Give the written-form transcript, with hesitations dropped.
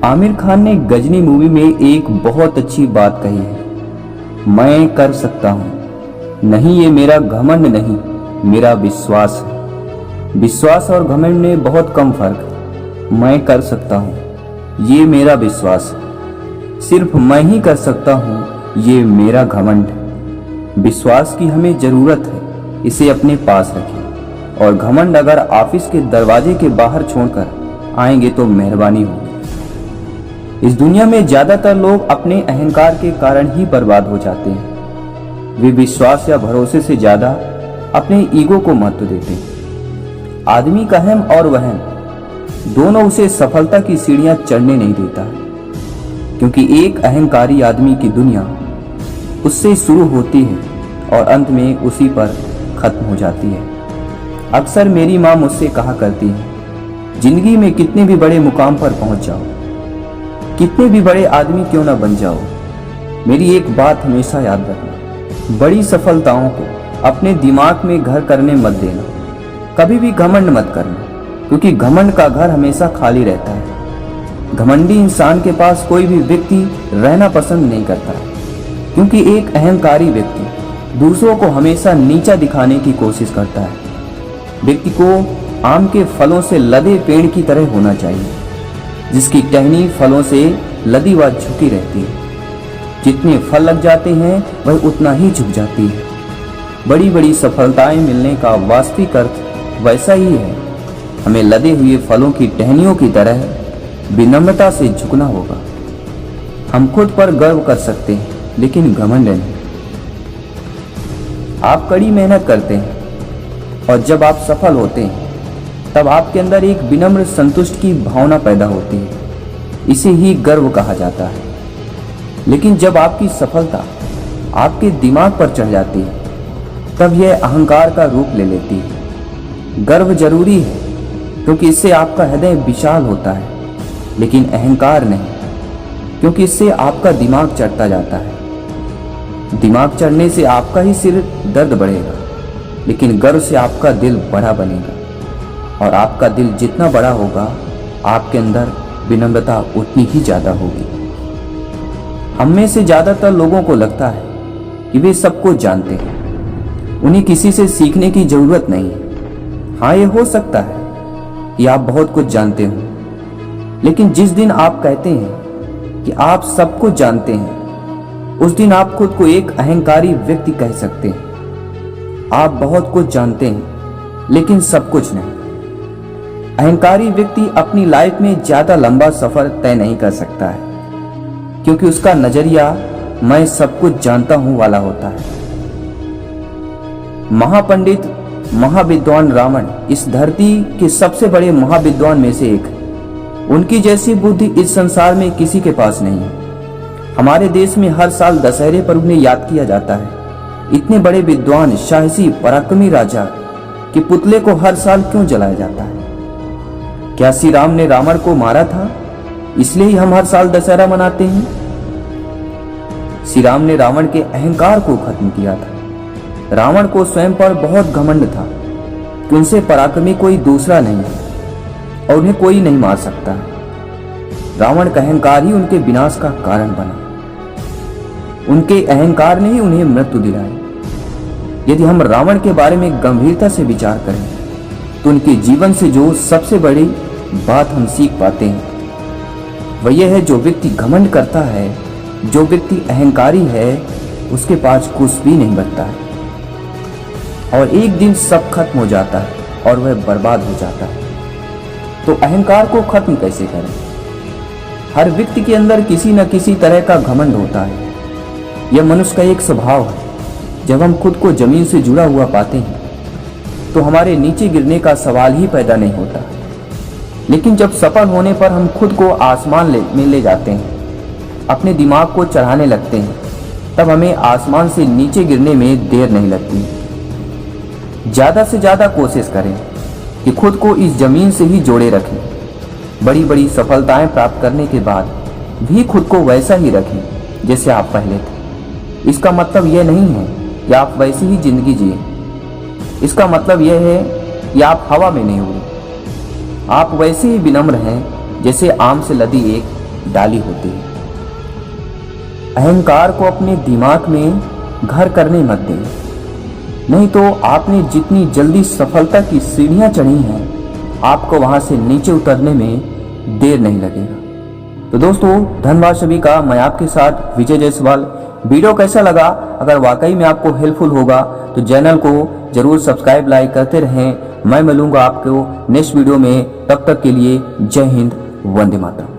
आमिर खान ने गजनी मूवी में एक बहुत अच्छी बात कही है, मैं कर सकता हूँ। नहीं, ये मेरा घमंड नहीं, मेरा विश्वास है। विश्वास और घमंड में बहुत कम फर्क है। मैं कर सकता हूँ, ये मेरा विश्वास है। सिर्फ मैं ही कर सकता हूँ, ये मेरा घमंड है। विश्वास की हमें जरूरत है, इसे अपने पास रखें। और घमंड अगर ऑफिस के दरवाजे के बाहर छोड़कर आएंगे तो मेहरबानी होगी। इस दुनिया में ज्यादातर लोग अपने अहंकार के कारण ही बर्बाद हो जाते हैं। वे विश्वास या भरोसे से ज्यादा अपने ईगो को महत्व देते हैं। आदमी का अहम और वहम दोनों उसे सफलता की सीढ़ियां चढ़ने नहीं देता, क्योंकि एक अहंकारी आदमी की दुनिया उससे शुरू होती है और अंत में उसी पर खत्म हो जाती है। अक्सर मेरी माँ मुझसे कहा करती है, जिंदगी में कितने भी बड़े मुकाम पर पहुंच जाओ, कितने भी बड़े आदमी क्यों ना बन जाओ, मेरी एक बात हमेशा याद रखना, बड़ी सफलताओं को अपने दिमाग में घर करने मत देना। कभी भी घमंड मत करना, क्योंकि घमंड का घर हमेशा खाली रहता है। घमंडी इंसान के पास कोई भी व्यक्ति रहना पसंद नहीं करता, क्योंकि एक अहंकारी व्यक्ति दूसरों को हमेशा नीचा दिखाने की कोशिश करता है। व्यक्ति को आम के फलों से लदे पेड़ की तरह होना चाहिए, जिसकी टहनी फलों से लदी व झुकी रहती है। जितने फल लग जाते हैं वह उतना ही झुक जाती है। बड़ी बड़ी सफलताएं मिलने का वास्तविक अर्थ वैसा ही है। हमें लदे हुए फलों की टहनियों की तरह विनम्रता से झुकना होगा। हम खुद पर गर्व कर सकते हैं, लेकिन घमंड नहीं। आप कड़ी मेहनत करते हैं और जब आप सफल होते हैं तब आपके अंदर एक विनम्र संतुष्ट की भावना पैदा होती है। इसे ही गर्व कहा जाता है। लेकिन जब आपकी सफलता आपके दिमाग पर चढ़ जाती है तब यह अहंकार का रूप ले लेती है। गर्व जरूरी है, क्योंकि इससे आपका हृदय विशाल होता है, लेकिन अहंकार नहीं, क्योंकि इससे आपका दिमाग चढ़ता जाता है। दिमाग चढ़ने से आपका ही सिर दर्द बढ़ेगा, लेकिन गर्व से आपका दिल बड़ा बनेगा। और आपका दिल जितना बड़ा होगा, आपके अंदर विनम्रता उतनी ही ज्यादा होगी। हम में से ज्यादातर लोगों को लगता है कि वे सब कुछ जानते हैं, उन्हें किसी से सीखने की जरूरत नहीं है। हाँ, ये हो सकता है कि आप बहुत कुछ जानते हो, लेकिन जिस दिन आप कहते हैं कि आप सब कुछ जानते हैं, उस दिन आप खुद को एक अहंकारी व्यक्ति कह सकते हैं। आप बहुत कुछ जानते हैं, लेकिन सब कुछ नहीं। अहंकारी व्यक्ति अपनी लाइफ में ज्यादा लंबा सफर तय नहीं कर सकता है, क्योंकि उसका नजरिया मैं सब कुछ जानता हूं वाला होता है। महापंडित महाविद्वान रावण इस धरती के सबसे बड़े महाविद्वान में से एक है। उनकी जैसी बुद्धि इस संसार में किसी के पास नहीं है। हमारे देश में हर साल दशहरे पर उन्हें याद किया जाता है। इतने बड़े विद्वान, साहसी, पराक्रमी राजा के पुतले को हर साल क्यों जलाया जाता है? क्या श्री राम ने रावण को मारा था, इसलिए ही हम हर साल दशहरा मनाते हैं? श्री राम ने रावण के अहंकार को खत्म किया था। रावण को स्वयं पर बहुत घमंड था कि उनसे पराक्रमी कोई दूसरा नहीं है और उन्हें कोई नहीं मार सकता है। रावण का अहंकार ही उनके विनाश का कारण बना। उनके अहंकार ने ही उन्हें मृत्यु दिलाई। यदि हम रावण के बारे में गंभीरता से विचार करें तो उनके जीवन से जो सबसे बड़ी बात हम सीख पाते हैं वह यह है, जो व्यक्ति घमंड करता है, जो व्यक्ति अहंकारी है, उसके पास कुछ भी नहीं बचता है और एक दिन सब खत्म हो जाता है और वह बर्बाद हो जाता है। तो अहंकार को खत्म कैसे करें? हर व्यक्ति के अंदर किसी न किसी तरह का घमंड होता है। यह मनुष्य का एक स्वभाव है। जब हम खुद को जमीन से जुड़ा हुआ पाते हैं तो हमारे नीचे गिरने का सवाल ही पैदा नहीं होता। लेकिन जब सफल होने पर हम खुद को आसमान में ले जाते हैं, अपने दिमाग को चढ़ाने लगते हैं, तब हमें आसमान से नीचे गिरने में देर नहीं लगती। ज्यादा से ज्यादा कोशिश करें कि खुद को इस जमीन से ही जोड़े रखें। बड़ी बड़ी सफलताएं प्राप्त करने के बाद भी खुद को वैसा ही रखें जैसे आप पहले थे। इसका मतलब यह नहीं है कि आप वैसी ही जिंदगी जिए। इसका मतलब यह है कि आप हवा में नहीं उड़े। आप वैसे ही विनम्र हैं जैसे आम से लदी एक डाली होती है। अहंकार को अपने दिमाग में घर करने मत दें, नहीं तो आपने जितनी जल्दी सफलता की सीढ़ियां चढ़ी हैं, आपको वहां से नीचे उतरने में देर नहीं लगेगा। तो दोस्तों, धन्यवाद सभी का। मैं आपके साथ विजय जायसवाल। वीडियो कैसा लगा? अगर वाकई में आपको हेल्पफुल होगा तो चैनल को जरूर सब्सक्राइब लाइक करते रहें। मैं मिलूंगा आपको नेक्स्ट वीडियो में। तब तक के लिए जय हिंद, वंदे मातरम।